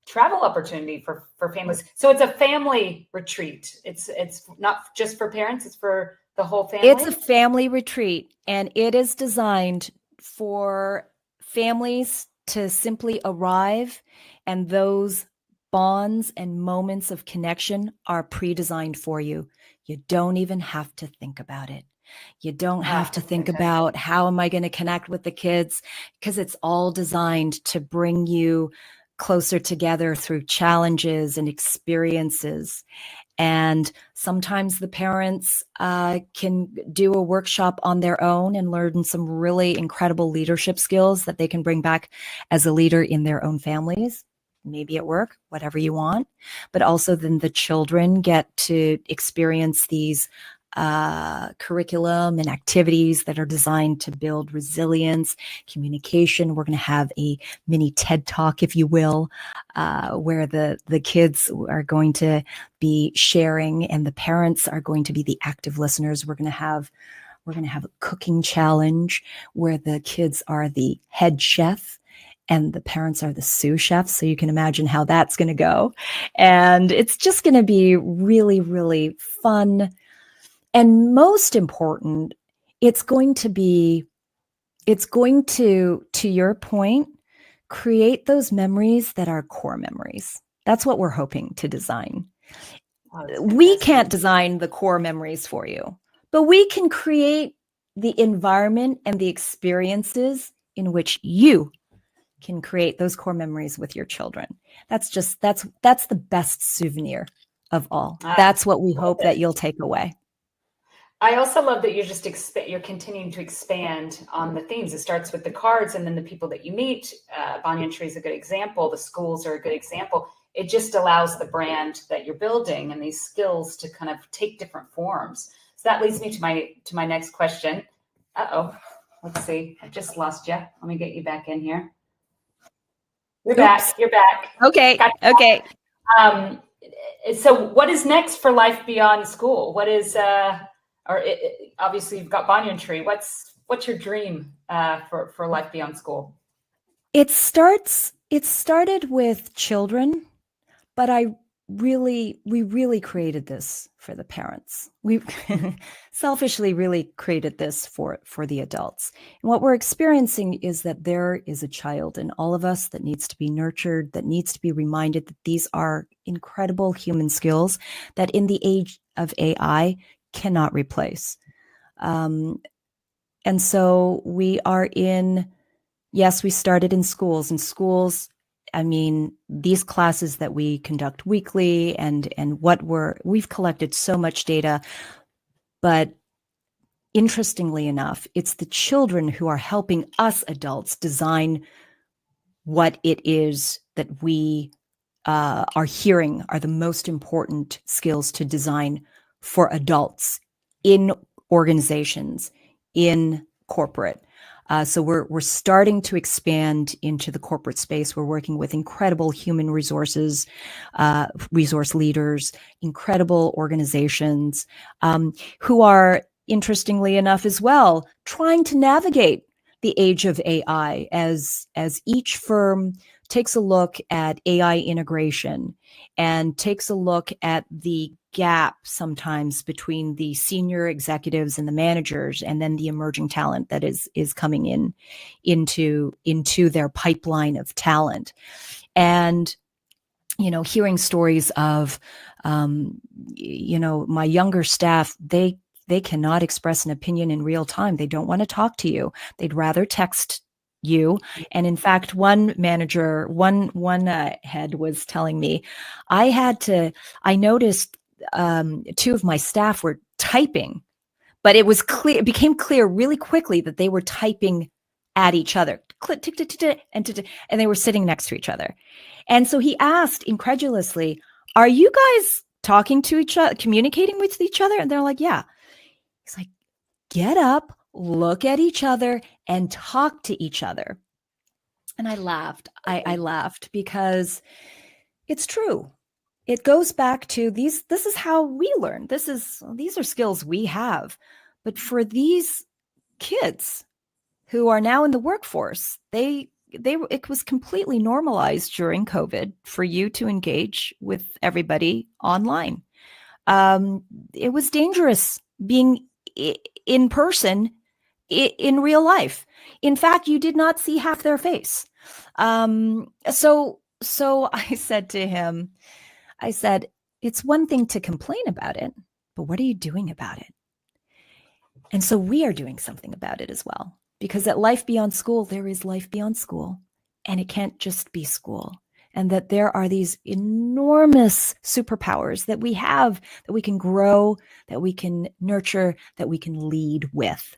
travel opportunity for families. So it's a family retreat. It's not just for parents, it's for the whole family. It's a family retreat, and it is designed for families to simply arrive, and those bonds and moments of connection are pre-designed for you. You don't even have to think about it. You don't have to think about how am I going to connect with the kids, because it's all designed to bring you closer together through challenges and experiences. And sometimes the parents can do a workshop on their own and learn some really incredible leadership skills that they can bring back as a leader in their own families, maybe at work, whatever you want. But also then the children get to experience these curriculum and activities that are designed to build resilience, communication. We're going to have a mini TED Talk, if you will, where the kids are going to be sharing and the parents are going to be the active listeners. We're going to have a cooking challenge where the kids are the head chef and the parents are the sous chefs. So you can imagine how that's going to go. And it's just going to be really, really fun. And most important, it's going to, to your point, create those memories that are core memories. That's what we're hoping to design. We can't design the core memories for you, but we can create the environment and the experiences in which you can create those core memories with your children. That's the best souvenir of all. That's what we hope that you'll take away. I also love that you're continuing to expand on the themes. It starts with the cards and then the people that you meet. Banyan Tree is a good example. The schools are a good example. It just allows the brand that you're building and these skills to kind of take different forms. So that leads me to my next question. Uh-oh, let's see. I just lost you. Let me get you back in here. You're back. Oops. You're back. Okay. Gotcha. Okay. So what is next for life beyond school? What is obviously you've got Banyan Tree. What's your dream for life beyond school? It started with children, but we really created this for the parents. We selfishly really created this for the adults. And what we're experiencing is that there is a child in all of us that needs to be nurtured, that needs to be reminded that these are incredible human skills that in the age of AI cannot replace. And so we are yes, we started in schools. I mean, these classes that we conduct weekly and we've collected so much data, but interestingly enough, it's the children who are helping us adults design what it is that we are hearing are the most important skills to design for adults in organizations, in corporate. So we're starting to expand into the corporate space. We're working with incredible human resource leaders, incredible organizations who are, interestingly enough as well, trying to navigate the age of AI as each firm takes a look at AI integration and takes a look at the gap sometimes between the senior executives and the managers and then the emerging talent that is coming into their pipeline of talent. And hearing stories of my younger staff, they cannot express an opinion in real time. They don't want to talk to you. They'd rather text you. And in fact, one manager, one head was telling me, I noticed two of my staff were typing, but it became clear really quickly that they were typing at each other, and they were sitting next to each other. And so he asked incredulously, "Are you guys talking to each other, communicating with each other?" And they're like, "Yeah." He's like, "Get up, look at each other, and talk to each other." And I laughed. I laughed because it's true. It goes back to this is how we learn. These are skills we have. But for these kids who are now in the workforce, it was completely normalized during COVID for you to engage with everybody online. It was dangerous being in person in real life. In fact, you did not see half their face. So I said to him, it's one thing to complain about it, but what are you doing about it? And so we are doing something about it as well, because at Life Beyond School, there is life beyond school, and it can't just be school. And that there are these enormous superpowers that we have, that we can grow, that we can nurture, that we can lead with.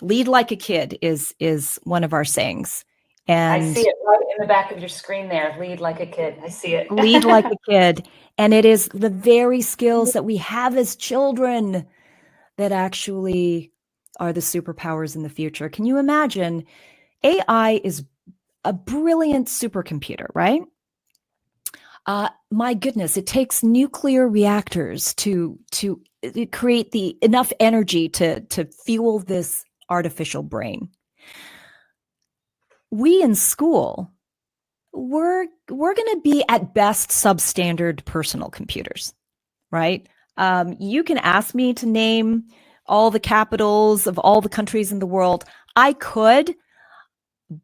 Lead like a kid is one of our sayings. And I see it right in the back of your screen there. Lead like a kid. I see it. Lead like a kid. And it is the very skills that we have as children that actually are the superpowers in the future. Can you imagine? AI is a brilliant supercomputer, right? My goodness, it takes nuclear reactors to create enough energy to fuel this artificial brain. We in school, we're going to be at best substandard personal computers, right? You can ask me to name all the capitals of all the countries in the world. I could,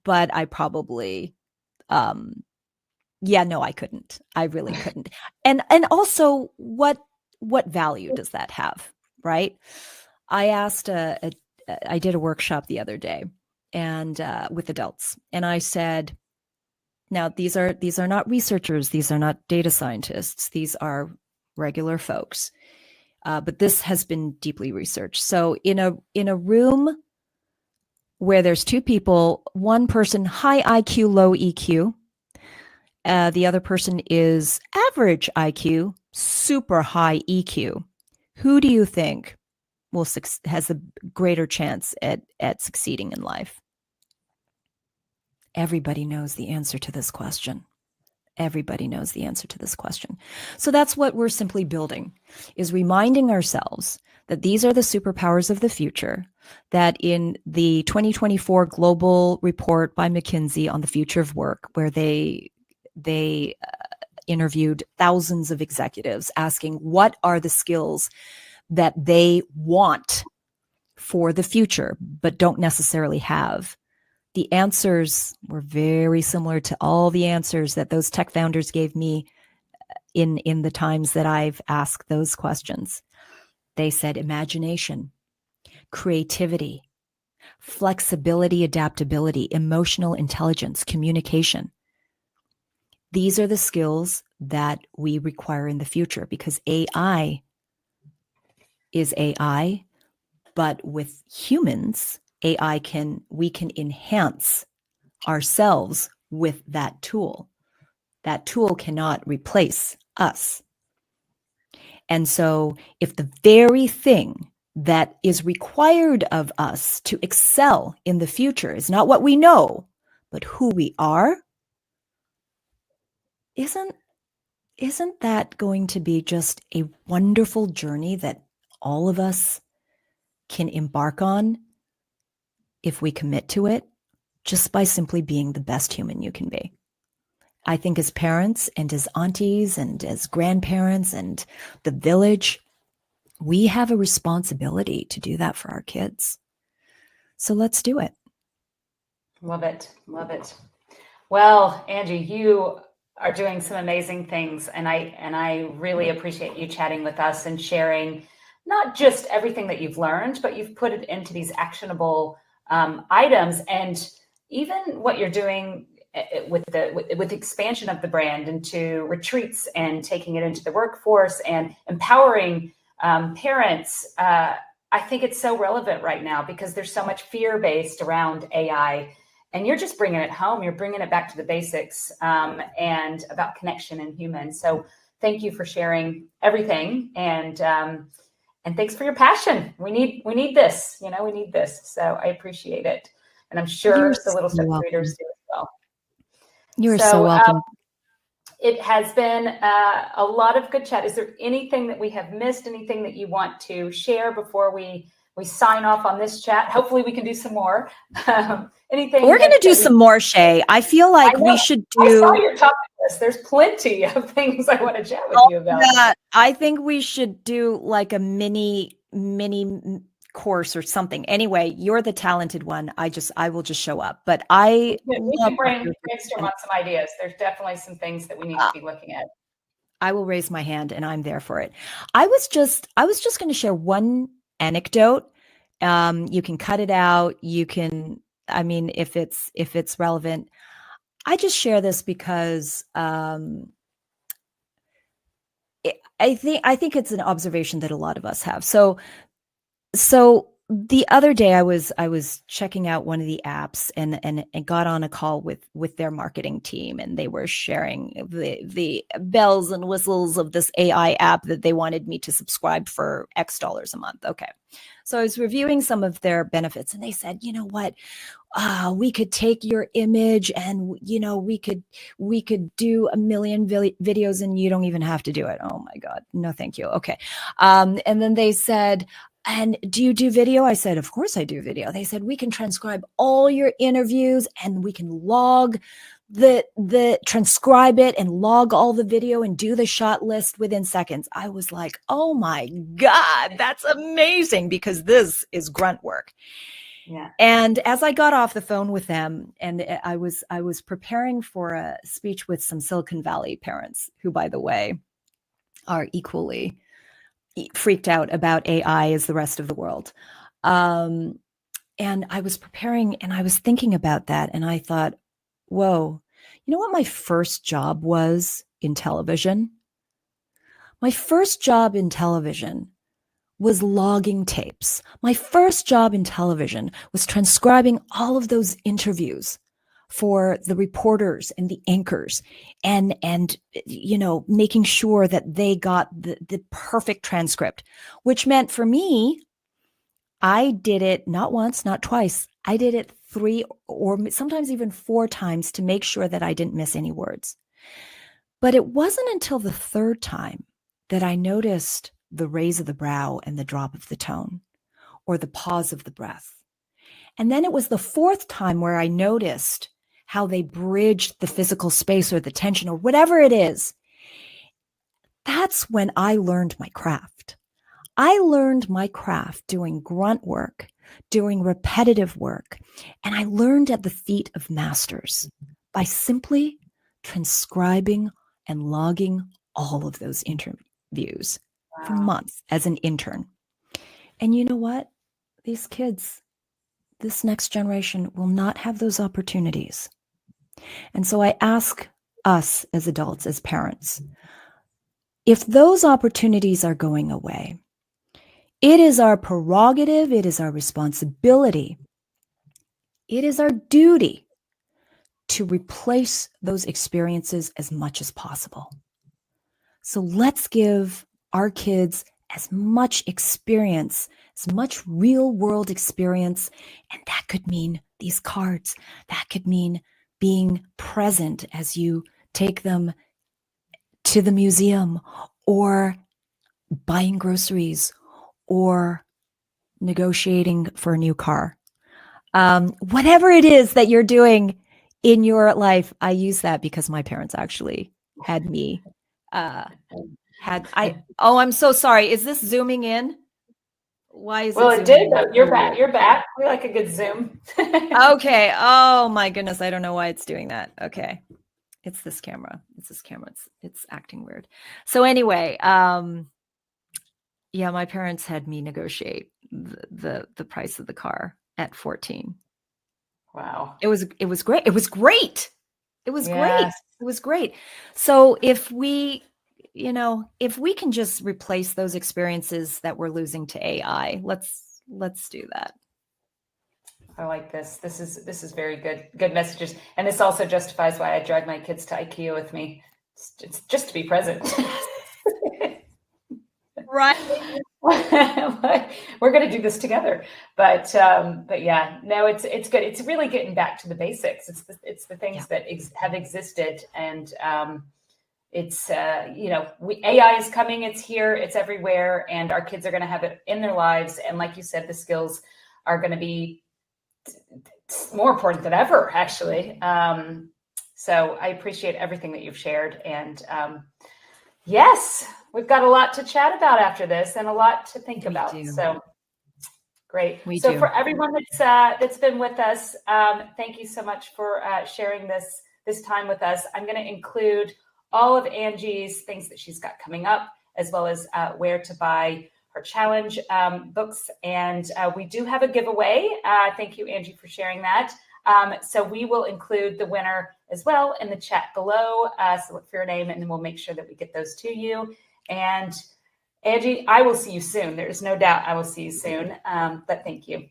but I probably, I couldn't. I really couldn't. And also, what value does that have, right? I asked I did a workshop the other day, and with adults, and I said, now these are not researchers, these are not data scientists, these are regular folks. but this has been deeply researched. So in a room where there's two people, one person high IQ, low EQ, the other person is average IQ, super high EQ. Who do you think has a greater chance at succeeding in life? Everybody knows the answer to this question. Everybody knows the answer to this question. So that's what we're simply building, is reminding ourselves that these are the superpowers of the future, that in the 2024 global report by McKinsey on the future of work, where they interviewed thousands of executives asking what are the skills that they want for the future, but don't necessarily have. The answers were very similar to all the answers that those tech founders gave me in the times that I've asked those questions. They said imagination, creativity, flexibility, adaptability, emotional intelligence, communication. These are the skills that we require in the future, because AI is AI, but with humans, we can enhance ourselves with that tool. That tool cannot replace us. And so if the very thing that is required of us to excel in the future is not what we know, but who we are, isn't that going to be just a wonderful journey that all of us can embark on if we commit to it, just by simply being the best human you can be? I think as parents and as aunties and as grandparents and the village, we have a responsibility to do that for our kids. So let's do it. Love it. Love it. Well, Angie, you are doing some amazing things, and I really appreciate you chatting with us and sharing not just everything that you've learned, but you've put it into these actionable items, and even what you're doing with the expansion of the brand into retreats and taking it into the workforce and empowering parents. I think it's so relevant right now because there's so much fear based around AI, and you're just bringing it home. You're bringing it back to the basics and about connection and human. So thank you for sharing everything, and thanks for your passion. We need this. We need this. So I appreciate it, and I'm sure the Little Steps readers do as well. You're so welcome. It has been a lot of good chat. Is there anything that we have missed? Anything that you want to share before we sign off on this chat? Hopefully we can do some more. Anything? We're going to do some more, Shay. I feel like we should do. I saw your topic list. There's plenty of things I want to chat with you about. I think we should do like a mini course or something. Anyway, you're the talented one. I will just show up. But we can brainstorm on some ideas. There's definitely some things that we need to be looking at. I will raise my hand, and I'm there for it. I was just going to share one anecdote. You can cut it out. You can, if it's relevant. I just share this because I think it's an observation that a lot of us have. So the other day I was checking out one of the apps and got on a call with their marketing team, and they were sharing the bells and whistles of this AI app that they wanted me to subscribe for X dollars a month. Okay. So I was reviewing some of their benefits, and they said, you know what? We could take your image and, we could do 1 million videos and you don't even have to do it. Oh my God. No, thank you. Okay. And then they said, and do you do video? I said, of course I do video. They said, we can transcribe all your interviews and we can log transcribe it and log all the video and do the shot list within seconds. I was like, oh my God, that's amazing, because this is grunt work. Yeah. And as I got off the phone with them, and I was preparing for a speech with some Silicon Valley parents who, by the way, are equally freaked out about AI as the rest of the world. And I was preparing and I was thinking about that. And I thought, whoa, you know what my first job was in television? My first job in television was logging tapes. My first job in television was transcribing all of those interviews for the reporters and the anchors and making sure that they got the perfect transcript, which meant for me, I did it not once, not twice. I did it 3 or sometimes even 4 times to make sure that I didn't miss any words. But it wasn't until the 3rd time that I noticed the raise of the brow and the drop of the tone, or the pause of the breath. And then it was the 4th time where I noticed how they bridged the physical space or the tension or whatever it is. That's when I learned my craft. I learned my craft doing grunt work, doing repetitive work, and I learned at the feet of masters by simply transcribing and logging all of those interviews for months as an intern. And you know what? These kids, this next generation will not have those opportunities. And so I ask us as adults, as parents, if those opportunities are going away, it is our prerogative, it is our responsibility, it is our duty to replace those experiences as much as possible. So let's give our kids as much experience, as much real world experience. And that could mean these cards. That could mean being present as you take them to the museum, or buying groceries, or negotiating for a new car. Whatever it is that you're doing in your life, I use that because my parents actually had me. I'm so sorry. Is this zooming in? Why is Well, it? it did. You're back. You're back. We like a good zoom. Okay. Oh my goodness. I don't know why it's doing that. Okay. It's this camera. It's acting weird. So anyway, yeah, my parents had me negotiate the price of the car at 14. Wow. It was great. It was great. It was great. Yes. It was great. So if we can just replace those experiences that we're losing to AI, let's do that. I like this. This is very good messages. And this also justifies why I drag my kids to IKEA with me. It's just to be present. Right. We're going to do this together. But yeah, no, it's good. It's really getting back to the basics. It's the things that have existed, and it's AI is coming. It's here. It's everywhere, and our kids are going to have it in their lives. And like you said, the skills are going to be more important than ever, actually. So I appreciate everything that you've shared, and yes, we've got a lot to chat about after this, and a lot to think about. So great. For everyone that's been with us, thank you so much for sharing this time with us. I'm going to include all of Angie's things that she's got coming up, as well as where to buy her challenge books. And we do have a giveaway. Thank you, Angie, for sharing that. So we will include the winner as well in the chat below. So look for your name, and then we'll make sure that we get those to you. And Angie, I will see you soon. There's no doubt I will see you soon. But thank you.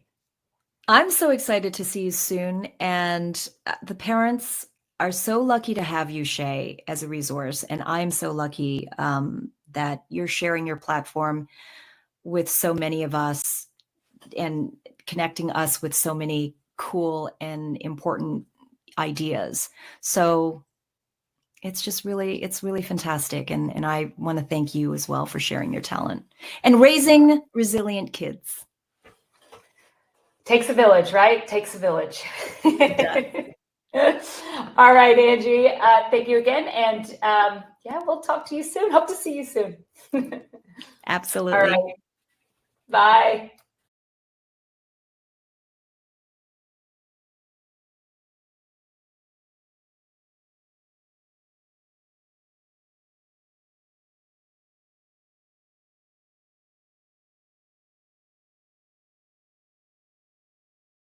I'm so excited to see you soon. And the parents are so lucky to have you, Shay, as a resource. And I'm so lucky that you're sharing your platform with so many of us and connecting us with so many cool and important ideas. So it's really fantastic. And I want to thank you as well for sharing your talent and raising resilient kids. Takes a village, right? Takes a village. All right, Angie, thank you again. And yeah, we'll talk to you soon. Hope to see you soon. Absolutely. All right. Bye.